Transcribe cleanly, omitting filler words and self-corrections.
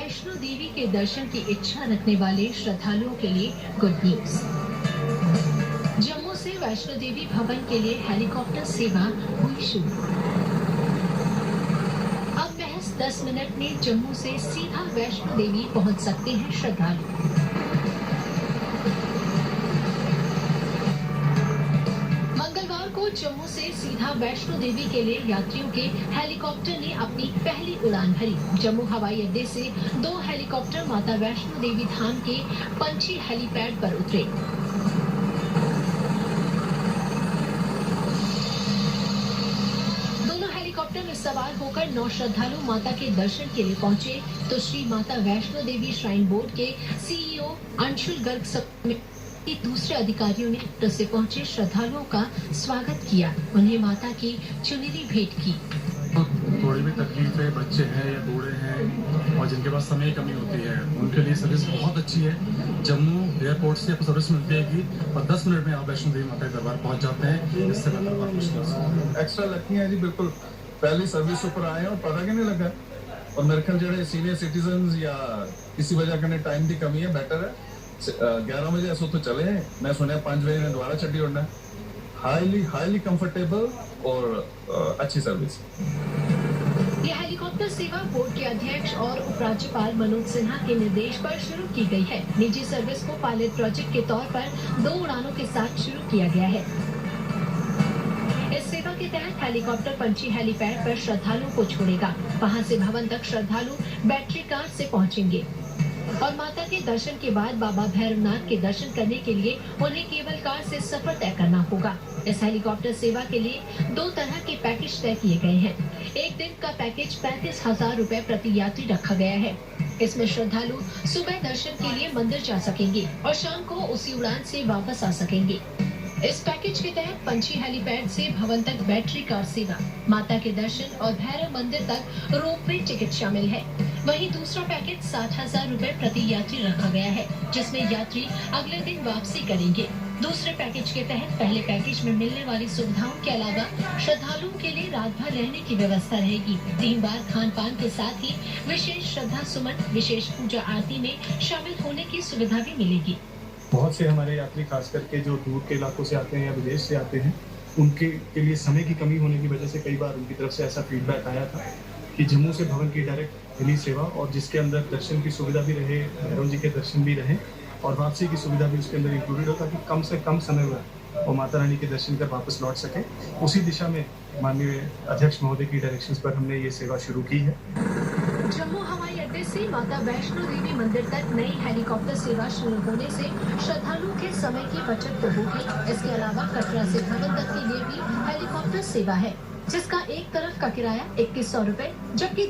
वैष्णो देवी के दर्शन की इच्छा रखने वाले श्रद्धालुओं के लिए गुड न्यूज। जम्मू से वैष्णो देवी भवन के लिए हेलीकॉप्टर सेवा हुई शुरू। अब महज 10 मिनट में जम्मू से सीधा वैष्णो देवी पहुंच सकते हैं श्रद्धालु। मंगलवार को जम्मू से सीधा वैष्णो देवी के लिए यात्रियों के हेलीकॉप्टर ने अपनी पहली उड़ान भरी। जम्मू हवाई अड्डे से 2 हेलीकॉप्टर माता वैष्णो देवी धाम के पंछी हेलीपैड पर उतरे। दोनों हेलीकॉप्टर में सवार होकर 9 श्रद्धालु माता के दर्शन के लिए पहुंचे तो श्री माता वैष्णो देवी श्राइन बोर्ड के सीईओ अंशुल गर्ग समेत दूसरे अधिकारियों ने हेलीकॉप्टर से पहुंचे श्रद्धालुओं का स्वागत किया, उन्हें माता की चुनरी भेंट की। थोड़ी भी तकलीफें बच्चे हैं या बूढ़े हैं और जिनके पास समय की कमी होती है उनके लिए सर्विस बहुत अच्छी है। जम्मू एयरपोर्ट से आपको सर्विस मिलती है कि 10 मिनट में आप वैष्णो देवी माता के दरबार पहुंच जाते हैं। इससे बेहतर बात कुछ नहीं। एक्स्ट्रा लकी है जी, बिल्कुल पहली सर्विस ऊपर आए और पता नहीं लगा। और मेरे ख्याल जो सीनियर सिटीजन या किसी वजह करने टाइम की कमी है, बेटर है 11 बजे ऐसा तो चले। मैं सुना 5 बजे ने दोबारा छुट्टी उड़ना। हाईली कंफर्टेबल और अच्छी सर्विस। ये हेलीकॉप्टर सेवा बोर्ड के अध्यक्ष और उपराज्यपाल मनोज सिन्हा के निर्देश पर शुरू की गई है। निजी सर्विस को पायलट प्रोजेक्ट के तौर पर 2 उड़ानों के साथ शुरू किया गया है। इस सेवा के तहत हेलीकॉप्टर पंछी हेलीपैड पर श्रद्धालुओं को छोड़ेगा। वहां से भवन तक श्रद्धालु बैटरी कार से पहुंचेंगे और माता के दर्शन के बाद बाबा भैरवनाथ के दर्शन करने के लिए उन्हें केबल कार से सफर तय करना होगा। इस हेलीकॉप्टर सेवा के लिए 2 तरह के पैकेज तय किए गए हैं। एक दिन का पैकेज 35,000 रुपए प्रति यात्री रखा गया है। इसमें श्रद्धालु सुबह दर्शन के लिए मंदिर जा सकेंगे और शाम को उसी उड़ान से वापस आ सकेंगे। इस पैकेज के तहत पंछी हेलीपैड से भवन तक बैटरी कार सेवा, माता के दर्शन और भैरव मंदिर तक रोपवे टिकट शामिल है। वहीं दूसरा पैकेज 60,000 रुपए प्रति यात्री रखा गया है, जिसमें यात्री अगले दिन वापसी करेंगे। दूसरे पैकेज के तहत पहले पैकेज में मिलने वाली सुविधाओं के अलावा श्रद्धालुओं के लिए रात भर रहने की व्यवस्था रहेगी। 3 बार खान पान के साथ ही विशेष श्रद्धा सुमन, विशेष पूजा आरती में शामिल होने की सुविधा भी मिलेगी। बहुत से हमारे यात्री खास करके जो दूर के इलाकों से आते हैं या विदेश से आते हैं, उनके लिए समय की कमी होने की वजह से कई बार उनकी तरफ से ऐसा फीडबैक आया था कि जम्मू से भवन की डायरेक्ट हेली सेवा और जिसके अंदर दर्शन की सुविधा भी रहे, भैरव जी के दर्शन भी रहे और वापसी की सुविधा भी उसके अंदर इंक्लूडेड हो, ताकि कम से कम समय में और माता रानी के दर्शन कर वापस लौट सके। उसी दिशा में माननीय अध्यक्ष महोदय की डायरेक्शंस पर हमने ये सेवा शुरू की है। जम्मू हवाई अड्डे से माता वैष्णो देवी मंदिर तक नई हेलीकॉप्टर सेवा शुरू होने से श्रद्धालुओं के समय की बचत तो होगी। इसके अलावा कटरा से भवन तक के लिए भी हेलीकॉप्टर सेवा है, जिसका एक तरफ का किराया 2100 रुपए, जबकि